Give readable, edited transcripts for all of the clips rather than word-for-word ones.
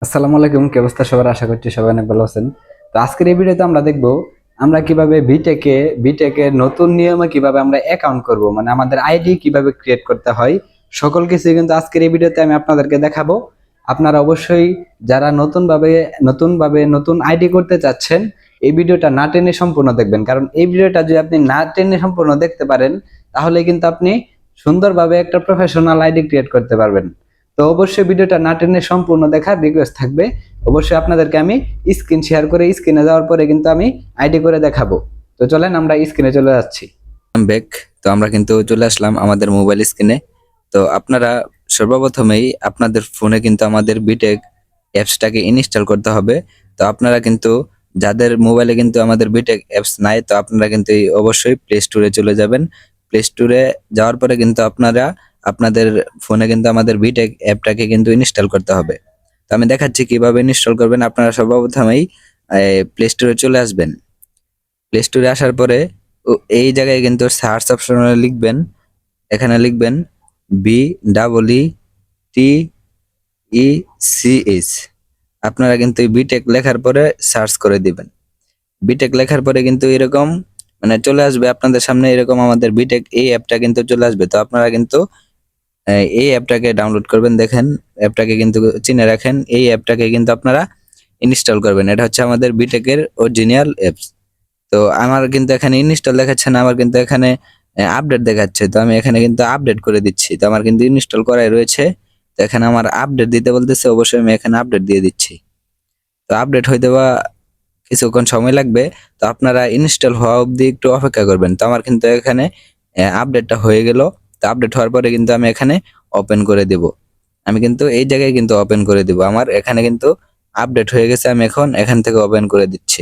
আসসালামু আলাইকুম, কি অবস্থা সবার? আশা করছি সবাই অনেক ভালো আছেন। তো আজকের এই ভিডিওতে আমরা দেখব আমরা কিভাবে বিটেকের নতুন নিয়মে কিভাবে আমরা অ্যাকাউন্ট করব, মানে আমাদের আইডি কিভাবে ক্রিয়েট করতে হয়। সকল কিছু কিন্তু আজকের এই ভিডিওতে আমি আপনাদেরকে দেখাবো। আপনারা অবশ্যই যারা নতুন আইডি করতে চাচ্ছেন, এই ভিডিওটা না টেনে সম্পূর্ণ দেখবেন, কারণ এই ভিডিওটা যদি আপনি না টেনে সম্পূর্ণ দেখতে পারেন তাহলে কিন্তু আপনি সুন্দরভাবে একটা প্রফেশনাল আইডি ক্রিয়েট করতে পারবেন। তো অবশ্যই ভিডিওটা না টেনে সম্পূর্ণ দেখার রিকোয়েস্ট থাকবে। অবশ্যই আপনাদেরকে আমি স্ক্রিন শেয়ার করে স্ক্রিনে যাওয়ার পরে কিন্তু আমি আইডি করে দেখাবো। তো চলেন আমরা স্ক্রিনে চলে যাচ্ছি। ব্যাক। তো আমরা কিন্তু চলে আসলাম আমাদের মোবাইল স্ক্রিনে। তো আপনারা সর্বপ্রথমেই আপনাদের ফোনে কিন্তু আমাদের বিটেক অ্যাপসটাকে ইনস্টল করতে হবে। তো আপনারা কিন্তু যাদের মোবাইলে কিন্তু আমাদের বিটেক অ্যাপস নাই, তো আপনারা কিন্তু অবশ্যই প্লে স্টোরে চলে যাবেন। প্লে স্টোরে যাওয়ার পরে কিন্তু আপনারা আপনাদের ফোনে কিন্তু আমাদের বিটেক অ্যাপটাকে কিন্তু ইনস্টল করতে হবে। তো আমি দেখাচ্ছি কিভাবে ইনস্টল করবেন। আপনারা সর্বপ্রথমেই প্লে স্টোরে চলে আসবেন। প্লে স্টোরে আসার পরে এই জায়গায় কিন্তু সার্চ অপশনে লিখবেন, এখানে লিখবেন BEETECH। আপনারা কিন্তু এই বিটেক লেখার পরে সার্চ করে দিবেন। বিটেক লেখার পরে কিন্তু এরকম মানে চলে আসবে আপনাদের সামনে, এরকম আমাদের বিটেক এই অ্যাপটা কিন্তু চলে আসবে। তো আপনারা কিন্তু এই অ্যাপটাকে ডাউনলোড করবেন। দেখেন অ্যাপটাকে কিন্তু চিনে রাখেন, এই অ্যাপটাকে কিন্তু আপনারা ইনস্টল করবেন। এটা হচ্ছে আমাদের বিটেকের অরিজিনাল অ্যাপস। তো আমার কিন্তু এখানে ইনস্টল দেখাচ্ছে না, আমার কিন্তু এখানে আপডেট দেখাচ্ছে। তো আমি এখানে কিন্তু আপডেট করে দিচ্ছি। তো আমার কিন্তু ইনস্টল করাই রয়েছে। তো এখানে আমার আপডেট দিতে বলতেছে, অবশ্যই আমি এখানে আপডেট দিয়ে দিচ্ছি। তো আপডেট হয়ে দেওয়া কিছুক্ষণ সময় লাগবে। তো আপনারা ইনস্টল হওয়া অবধি একটু অপেক্ষা করবেন। তো আমার কিন্তু এখানে আপডেটটা হয়ে গেল। তো আপডেট হওয়ার পরে কিন্তু আমি এখানে ওপেন করে দেব। আমি কিন্তু এই জায়গায় কিন্তু ওপেন করে দিব। আমার এখানে কিন্তু আপডেট হয়ে গেছে, আমি এখন এখান থেকে ওপেন করে দিচ্ছি।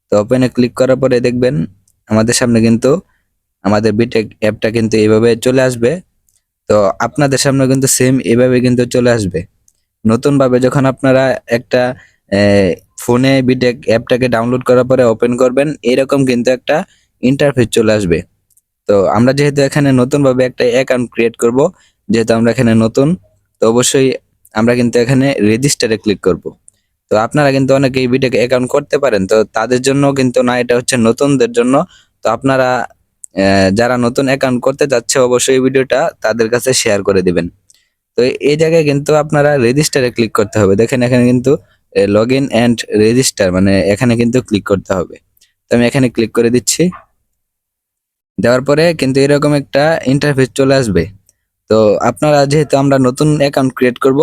তো ওপেনে ক্লিক করার পরে দেখবেন আমাদের সামনে কিন্তু আমাদের বিটেক অ্যাপটা কিন্তু এইভাবে চলে আসবে। তো আপনাদের সামনে কিন্তু সেম এভাবে কিন্তু চলে আসবে। নতুন ভাবে যখন আপনারা একটা ফোনে বিটেক অ্যাপটাকে ডাউনলোড করার পরে ওপেন করবেন, এরকম কিন্তু একটা ইন্টারফেস চলে আসবে। তো আমরা যেহেতু এখানে নতুন ভাবে একটা অ্যাকাউন্ট ক্রিয়েট করব, যেহেতু আমরা এখানে নতুন, তো অবশ্যই আমরা কিন্তু এখানে রেজিস্টারে ক্লিক করব। তো আপনারা কিন্তু অনেকেই বিটেক অ্যাকাউন্ট করতে পারেন, তো তাদের জন্য কিন্তু না, এটা হচ্ছে নতুনদের জন্য। তো আপনারা যারা নতুন অ্যাকাউন্ট করতে যাচ্ছে অবশ্যই ভিডিওটা তাদের কাছে শেয়ার করে দিবেন। তো এই জায়গায় কিন্তু আপনারা রেজিস্টারে ক্লিক করতে হবে। দেখেন এখানে কিন্তু লগ ইন অ্যান্ড রেজিস্টার, মানে এখানে কিন্তু ক্লিক করতে হবে। তো আমি এখানে ক্লিক করে দিচ্ছি। দেওয়ার পরে কিন্তু এরকম একটা ইন্টারফেস চলে আসবে। তো আপনারা যেহেতু আমরা নতুন অ্যাকাউন্ট ক্রিয়েট করব,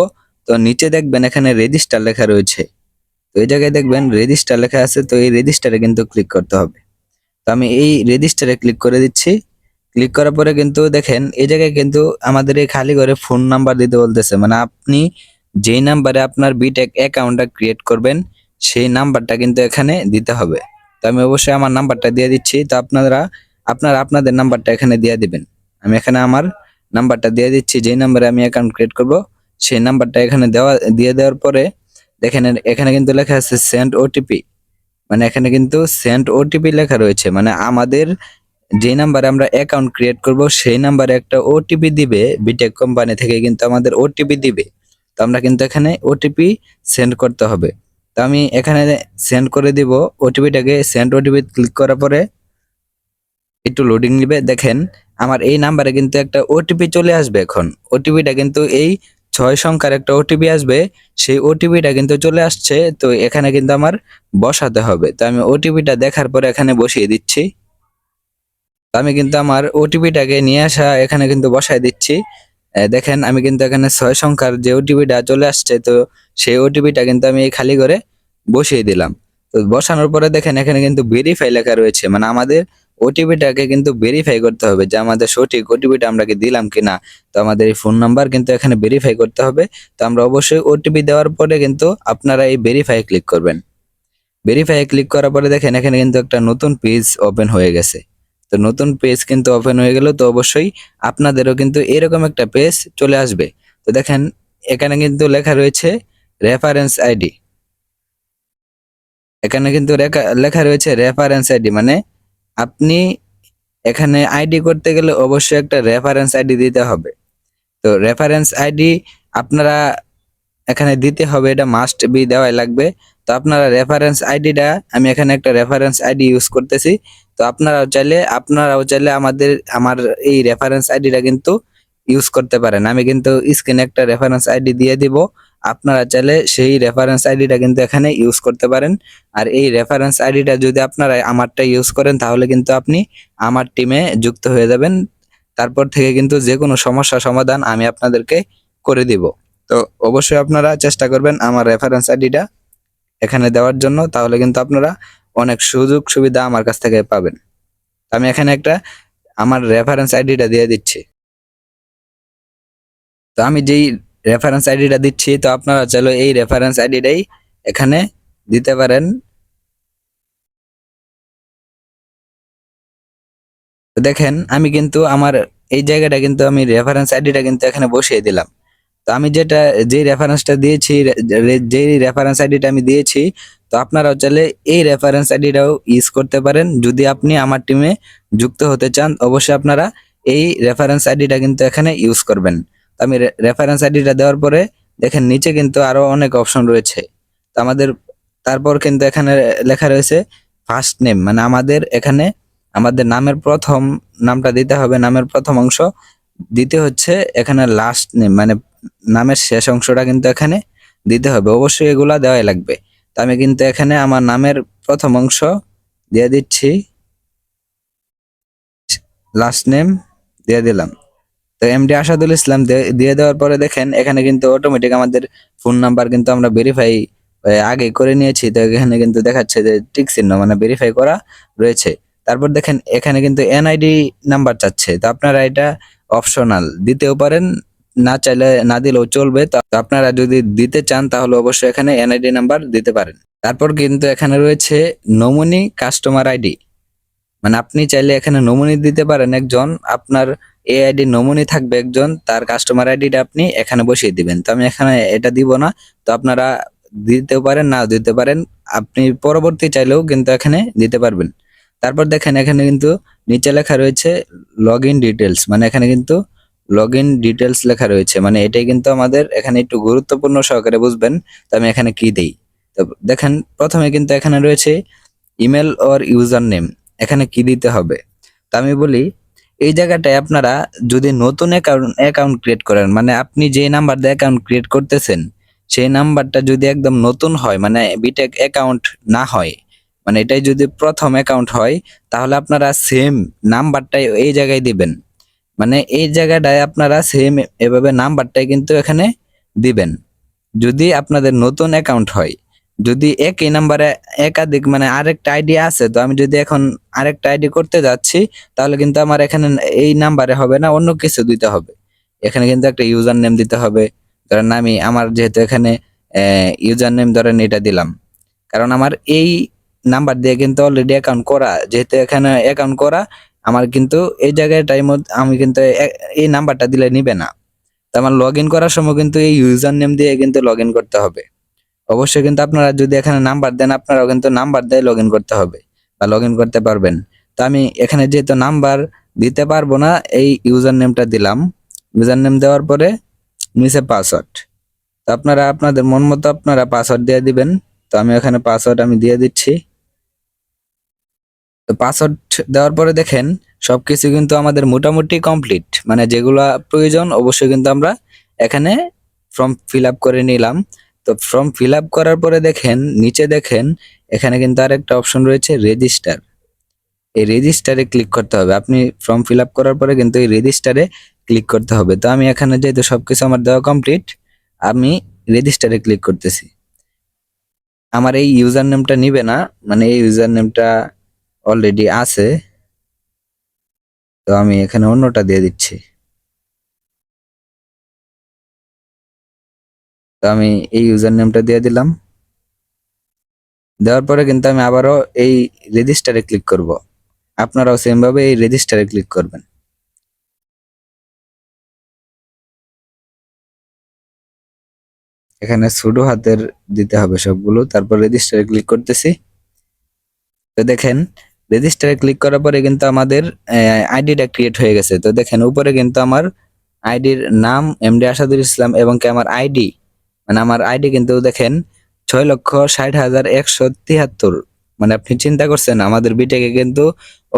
তো নিচে দেখবেন এখানে রেজিস্টার লেখা রয়েছে। তো এই জায়গায় দেখবেন রেজিস্টার লেখা আছে, তো এই রেজিস্টারে কিন্তু ক্লিক করতে হবে। তো আমি এই রেজিস্টারে ক্লিক করে দিচ্ছি। ক্লিক করার পরে কিন্তু দেখেন এই জায়গায় কিন্তু আমাদের এই খালি ঘরে ফোন নাম্বার দিতে বলতেছে, মানে আপনি যেই নাম্বারে আপনার বিটেক অ্যাকাউন্টটা ক্রিয়েট করবেন সেই নাম্বারটা কিন্তু এখানে দিতে হবে। তো আমি অবশ্যই আমার নাম্বারটা দিয়ে দিচ্ছি। তো আপনারা আপনাদের নাম্বারটা এখানে দিয়ে দিবেন। আমি এখানে আমার নাম্বারটা দিয়ে দিচ্ছি, যেই নাম্বারে আমি অ্যাকাউন্ট ক্রিয়েট করব সেই নাম্বারটা এখানে দিয়ে দেওয়ার পরে দেখেন এখানে কিন্তু লেখা আছে সেন্ড ওটিপি, মানে এখানে কিন্তু সেন্ড ওটিপি লেখা রয়েছে, মানে আমাদের যে নাম্বারে আমরা অ্যাকাউন্ট ক্রিয়েট করব সেই নাম্বারে একটা ওটিপি দিবে, বিটেক কোম্পানি থেকে কিন্তু আমাদের ওটিপি দিবে। তো আমরা কিন্তু এখানে ওটিপি সেন্ড করতে হবে। তো আমি এখানে সেন্ড করে দিব ওটিপিটাকে। সেন্ড ওটিপি ক্লিক করার পরে একটু লোডিং নিবে। দেখেন আমার এই নাম্বারে কিন্তু একটা ওটিপি চলে আসবে। এখন ওটিপিটা কিন্তু এই 6 সংখ্যার একটা ওটিপি আসবে, সেই ওটিপিটা কিন্তু চলে আসছে। তো এখানে কিন্তু আমার বসাতে হবে। তো আমি ওটিপিটা দেখার পরে এখানে বসিয়ে দিচ্ছি। তো আমি কিন্তু আমার ওটিপিটাকে নিয়ে আসা এখানে কিন্তু বসায় দিচ্ছি। দেখেন আমি কিন্তু এখানে 6 সংখ্যার যে ওটিপিটা চলে আসছে, তো সেই ওটিপিটা কিন্তু আমি এই খালি করে বসিয়ে দিলাম। তো বসানোর পরে দেখেন এখানে কিন্তু ভেরিফাই লেখা রয়েছে, মানে আমাদের ওটিপিটাকে কিন্তু ভেরিফাই করতে হবে যে আমাদের সঠিক ওটিপিটা আমরা কি দিলাম কিনা। তো আমাদের এই ফোন নাম্বার কিন্তু এখানে ভেরিফাই করতে হবে। তো আমরা অবশ্যই ওটিপি দেওয়ার পরে কিন্তু আপনারা এই ভেরিফাই ক্লিক করবেন। ভেরিফাই ক্লিক করার পরে দেখেন এখানে কিন্তু একটা নতুন পেজ ওপেন হয়ে গেছে। তো নতুন পেজ কিন্তু ওপেন হয়ে গেল। তো অবশ্যই আপনাদেরও কিন্তু এরকম একটা পেজ চলে আসবে। তো দেখেন এখানে কিন্তু লেখা রয়েছে রেফারেন্স আইডি। এখানে কিন্তু লেখা রয়েছে রেফারেন্স আইডি, মানে আপনি এখানে আইডি করতে গেলে অবশ্যই একটা রেফারেন্স আইডি দিতে হবে। তো রেফারেন্স আইডি আপনারা এখানে দিতে হবে, এটা মাস্ট বি দেওয়াই লাগবে। তো আপনারা রেফারেন্স আইডিটা, আমি এখানে একটা রেফারেন্স আইডি ইউজ করতেছি। তো আপনারাও চাইলে আমার এই রেফারেন্স আইডিটা কিন্তু ইউজ করতে পারেন। আমি কিন্তু স্ক্রিনে একটা রেফারেন্স আইডি দিয়ে দিব, আপনারা চাইলে সেই রেফারেন্স আইডিটা কিন্তু এখানে ইউজ করতে পারেন। আর এই রেফারেন্স আইডিটা যদি আপনারা আমারটা ইউজ করেন তাহলে কিন্তু আপনি আমার টিমে যুক্ত হয়ে যাবেন। তারপর থেকে কিন্তু যে কোনো সমস্যা সমাধান আমি আপনাদেরকে করে দিব। তো অবশ্যই আপনারা চেষ্টা করবেন আমার রেফারেন্স আইডিটা এখানে দেওয়ার জন্য, তাহলে কিন্তু আপনারা অনেক সুযোগ সুবিধা আমার কাছ থেকে পাবেন। আমি এখানে একটা আমার রেফারেন্স আইডিটা দিয়ে দিচ্ছি। তো আমি যেই রেফারেন্স আইডিটা দিচ্ছি, তো আপনারা চাইলে এই রেফারেন্স আইডিটাই এখানে দিতে পারেন। তো দেখেন আমি কিন্তু আমার এই জায়গাটা কিন্তু আমি রেফারেন্স আইডিটা কিন্তু এখানে বসিয়ে দিলাম। তো আমি যে রেফারেন্সটা দিয়েছি, যে রেফারেন্স আইডিটা আমি দিয়েছি, তো আপনারাও চাইলে এই রেফারেন্স আইডিটাও ইউজ করতে পারেন। যদি আপনি আমার টিমে যুক্ত হতে চান অবশ্যই আপনারা এই রেফারেন্স আইডিটা কিন্তু এখানে ইউজ করবেন। তো আমি রেফারেন্স আইডিটা দেওয়ার পরে দেখেন নিচে কিন্তু আরো অনেক অপশন রয়েছে। তো তারপর কিন্তু এখানে লেখা রয়েছে ফার্স্ট নেম, মানে আমাদের নামের প্রথম নামটা দিতে হবে, নামের প্রথম অংশ। দ্বিতীয় হচ্ছে এখানে লাস্ট নেম, মানে নামের শেষ অংশটা কিন্তু এখানে দিতে হবে। অবশ্যই এগুলা দেওয়াই লাগবে। তো আমি কিন্তু এখানে আমার নামের প্রথম অংশ দিয়ে দিচ্ছি, লাস্ট নেম দিয়ে দিলাম। তো এমডি আসাদুল ইসলাম দিয়ে দেওয়ার পরে দেখেন এখানে কিন্তু অটোমেটিক আমাদের ফোন নাম্বার কিন্তু আমরা ভেরিফাই আগে করে নিয়েছি। তো এখানে কিন্তু দেখাচ্ছে যে টিক চিহ্ন, মানে ভেরিফাই করা রয়েছে। তারপর দেখেন এখানে কিন্তু এনআইডি নাম্বার চাচ্ছে। তো আপনারা এটা অপশনাল দিতেও পারেন, না চাইলে না দিলেও চলবে। তো আপনারা যদি দিতে চান তাহলে অবশ্যই এখানে এনআইডি নাম্বার দিতে পারেন। তারপর কিন্তু এখানে রয়েছে নমুনি কাস্টমার আইডি, মানে আপনি চাইলে এখানে নমুনি দিতে পারেন একজন, আপনার এআইডি নমুনি থাকবে একজন, তার কাস্টমার আইডিটা আপনি এখানে বসিয়ে দিবেন। তো আমি এখানে এটা দিব না, তো আপনারা দিতেও পারেন না দিতে পারেন, আপনি পরবর্তী চাইলেও কিন্তু এখানে দিতে পারবেন। তারপর দেখেন এখানে কিন্তু নিচে লেখা রয়েছে লগ ইন ডিটেলস, মানে এখানে কিন্তু লগ ইন ডিটেলস লেখা রয়েছে, মানে এটাই কিন্তু আমাদের এখানে একটু গুরুত্বপূর্ণ সহকারে বুঝবেন। তো আমি এখানে কি দেই, তো দেখেন প্রথমে কিন্তু এখানে রয়েছে ইমেল অর ইউজার নেম, এখানে কি দিতে হবে। তো আমি বলি এই জায়গাটায় আপনারা যদি নতুন অ্যাকাউন্ট ক্রিয়েট করেন, মানে আপনি যে নাম্বার দিয়ে অ্যাকাউন্ট ক্রিয়েট করতেছেন সেই নাম্বারটা যদি একদম নতুন হয়, মানে বিটেক অ্যাকাউন্ট না হয়, মানে এটাই যদি প্রথম অ্যাকাউন্ট হয়, তাহলে আপনারা সেম নাম্বারটাই এই জায়গায় দিবেন। মানে এই জায়গাটায় আপনারা সেম এভাবে নাম্বারটাই কিন্তু এখানে দিবেন যদি আপনাদের নতুন অ্যাকাউন্ট হয়। যদি একই নাম্বারে একাধিক, মানে আরেকটা আইডি আছে, তো আমি যদি এখন আরেকটা আইডি করতে যাচ্ছি তাহলে কিন্তু আমার এখানে এই নাম্বারে হবে না, অন্য কিছু দিতে হবে। এখানে কিন্তু একটা ইউজার নেম দিতে হবে। ধরেন আমার যেহেতু এখানে ইউজার নেম ধরেন এটা দিলাম, কারণ আমার এই নাম্বার দিয়ে কিন্তু অলরেডি অ্যাকাউন্ট করা, যেহেতু এখানে অ্যাকাউন্ট করা আমার কিন্তু এই জায়গায় আমি কিন্তু এই নাম্বারটা দিলে নিবে না। তো আমার লগ ইন করার সময় কিন্তু এই ইউজার নেম দিয়ে কিন্তু লগ ইন করতে হবে। অবশ্যই কিন্তু আপনারা যদি এখানে নাম্বার দেন আপনারাও কিন্তু নাম্বার দিয়ে লগ ইন করতে হবে বা লগ ইন করতে পারবেন। তো আমি এখানে যেহেতু নাম্বার দিতে পারবো না, এই ইউজার নেমটা দিলাম। ইউজার নেম দেওয়ার পরে নিচে পাসওয়ার্ড, তো আপনারা আপনাদের মন মতো আপনারা পাসওয়ার্ড দিয়ে দিবেন। তো আমি এখানে পাসওয়ার্ড আমি দিয়ে দিচ্ছি। তো পাসওয়ার্ড দেওয়ার পরে দেখেন সবকিছু কিন্তু আমাদের মোটামুটি কমপ্লিট, মানে যেগুলা প্রয়োজন অবশ্যই কিন্তু আমরা এখানে ফর্ম ফিল আপ করে নিলাম। তো ফর্ম ফিল আপ করার পরে দেখেন নিচে দেখেন এখানে কিন্তু আরেকটা অপশন রয়েছে রেজিস্টার। এই রেজিস্টারে ক্লিক করতে হবে। আপনি ফর্ম ফিল আপ করার পরে কিন্তু এই রেজিস্টারে ক্লিক করতে হবে। তো আমি এখানে যেহেতু সবকিছু আমার দেওয়া কমপ্লিট, আমি রেজিস্টারে ক্লিক করতেছি। আমার এই ইউজার নেমটা নিবে না, মানে এই ইউজার নেমটা অলরেডি আছে, তো আমি এখানে অন্যটা দিয়ে দিচ্ছি। তো আমি এই ইউজার নেমটা দিয়ে দিলাম। দেওয়ার পরে কিন্তু আমি আবারও এই রেজিস্টারে ক্লিক করব। আপনারাও সেম ভাবে এই রেজিস্টারে ক্লিক করবেন। এখানে সুডো হাতের দিতে হবে সবগুলো, তারপর রেজিস্টারে ক্লিক করতেছি। তো দেখেন রেজিস্টারে ক্লিক করার পরে কিন্তু আমাদের আইডিটা ক্রিয়েট হয়ে গেছে। তো দেখেন উপরে কিন্তু আমার আইডির নাম এমডি আসাদুল ইসলাম এবং কি আমার আইডি মানে আমার আইডি কিন্তু দেখেন 6,60,173। মানে আপনি চিন্তা করছেন আমাদের বিটেকে কিন্তু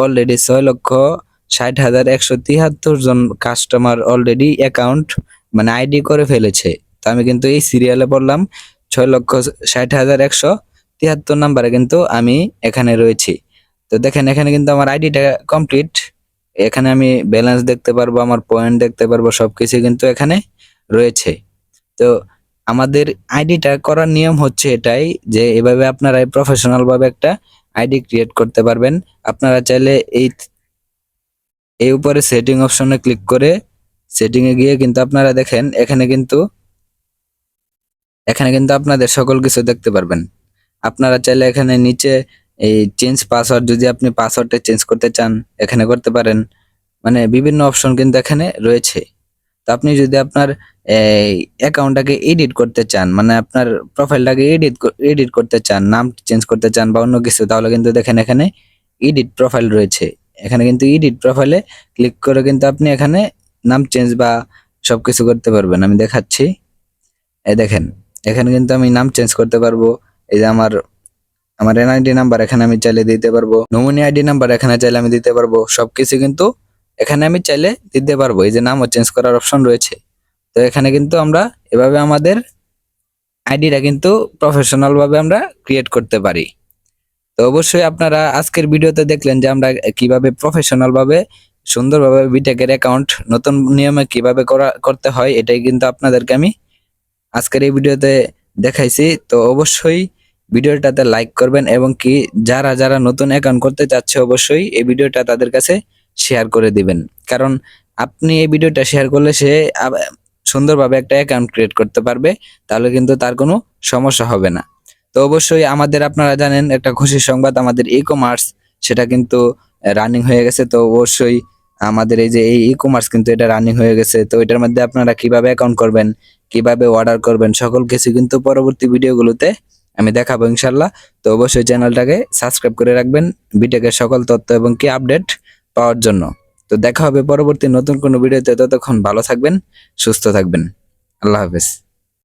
অলরেডি 6,60,173 জন কাস্টমার অলরেডি অ্যাকাউন্ট মানে আইডি করে ফেলেছে। তো আমি কিন্তু এই সিরিয়ালে পড়লাম 6,60,173 নাম্বারে কিন্তু আমি এখানে রয়েছি। তো দেখেন এখানে কিন্তু আমার আইডিটা কমপ্লিট। এখানে আমি ব্যালেন্স দেখতে পারবো, আমার পয়েন্ট দেখতে পারবো, সবকিছু কিন্তু এখানে রয়েছে। তো আমাদের আইডিটা করার নিয়ম হচ্ছে এটাই যে এভাবে আপনারা প্রফেশনাল ভাবে একটা আইডি ক্রিয়েট করতে পারবেন। আপনারা চাইলে এই উপরে সেটিং অপশনে ক্লিক করে সেটিং এ গিয়ে কিন্তু আপনারা দেখেন এখানে কিন্তু আপনাদের সকল কিছু দেখতে পারবেন। আপনারা চাইলে এখানে নিচে এই চেঞ্জ পাসওয়ার্ড, যদি আপনি পাসওয়ার্ডটা চেঞ্জ করতে চান এখানে করতে পারেন। মানে বিভিন্ন অপশন কিন্তু এখানে রয়েছে। তো আপনি যদি আপনার এই অ্যাকাউন্টটাকে এডিট করতে চান, মানে আপনার প্রোফাইলটাকে এডিট করতে চান, নাম চেঞ্জ করতে চান বা অন্য কিছু, তাহলে কিন্তু দেখেন এখানে এডিট প্রোফাইল রয়েছে। এখানে কিন্তু এডিট প্রোফাইলে ক্লিক করে কিন্তু আপনি এখানে নাম চেঞ্জ বা সবকিছু করতে পারবেন। আমি দেখাচ্ছি। এই দেখেন এখানে কিন্তু আমি নাম চেঞ্জ করতে পারবো। এই যে আমার এনআইডি নাম্বার এখানে আমি চাইলে দিতে পারবো, নমিনি আইডি নাম্বার এখানে চাইলে আমি দিতে পারবো, সবকিছু কিন্তু এখানে আমি চাইলে দিতে পারবো। এই যে নামও চেঞ্জ করার অপশন রয়েছে। তো এখানে কিন্তু আমরা এভাবে আমাদের আইডিটা কিন্তু প্রফেশনাল ভাবে আমরা ক্রিয়েট করতে পারি। তো অবশ্যই আপনারা আজকের ভিডিওতে দেখলেন যে আমরা কিভাবে প্রফেশনাল ভাবে সুন্দরভাবে বিটেকের অ্যাকাউন্ট নতুন নিয়মে কিভাবে করতে হয়, এটাই কিন্তু আপনাদেরকে আমি আজকের এই ভিডিওতে দেখাইছি। তো অবশ্যই ভিডিওটাতে লাইক করবেন এবং কি যারা যারা নতুন অ্যাকাউন্ট করতে চাচ্ছে অবশ্যই এই ভিডিওটা তাদের কাছে শেয়ার করে দিবেন। কারণ আপনি এই ভিডিওটা শেয়ার করলে সে সুন্দরভাবে একটা অ্যাকাউন্ট ক্রিয়েট করতে পারবে, তাহলে কিন্তু তার কোনো সমস্যা হবে না। তো অবশ্যই আমাদের, আপনারা জানেন একটা খুশির সংবাদ, আমাদের ই কমার্স সেটা কিন্তু রানিং হয়ে গেছে। তো অবশ্যই আমাদের এই যে এই ই কমার্স কিন্তু এটা রানিং হয়ে গেছে। তো এটার মধ্যে আপনারা কিভাবে অ্যাকাউন্ট করবেন, কিভাবে অর্ডার করবেন, সকল কিছু কিন্তু পরবর্তী ভিডিওগুলোতে আমি দেখাবো ইনশাল্লাহ। তো অবশ্যই চ্যানেলটাকে সাবস্ক্রাইব করে রাখবেন বিটেকের সকল তথ্য এবং কি আপডেট পাওয়ার জন্য। তো দেখা হবে পরবর্তী নতুন কোনো ভিডিওতে। ততক্ষণ ভালো থাকবেন, সুস্থ থাকবেন। আল্লাহ হাফেজ।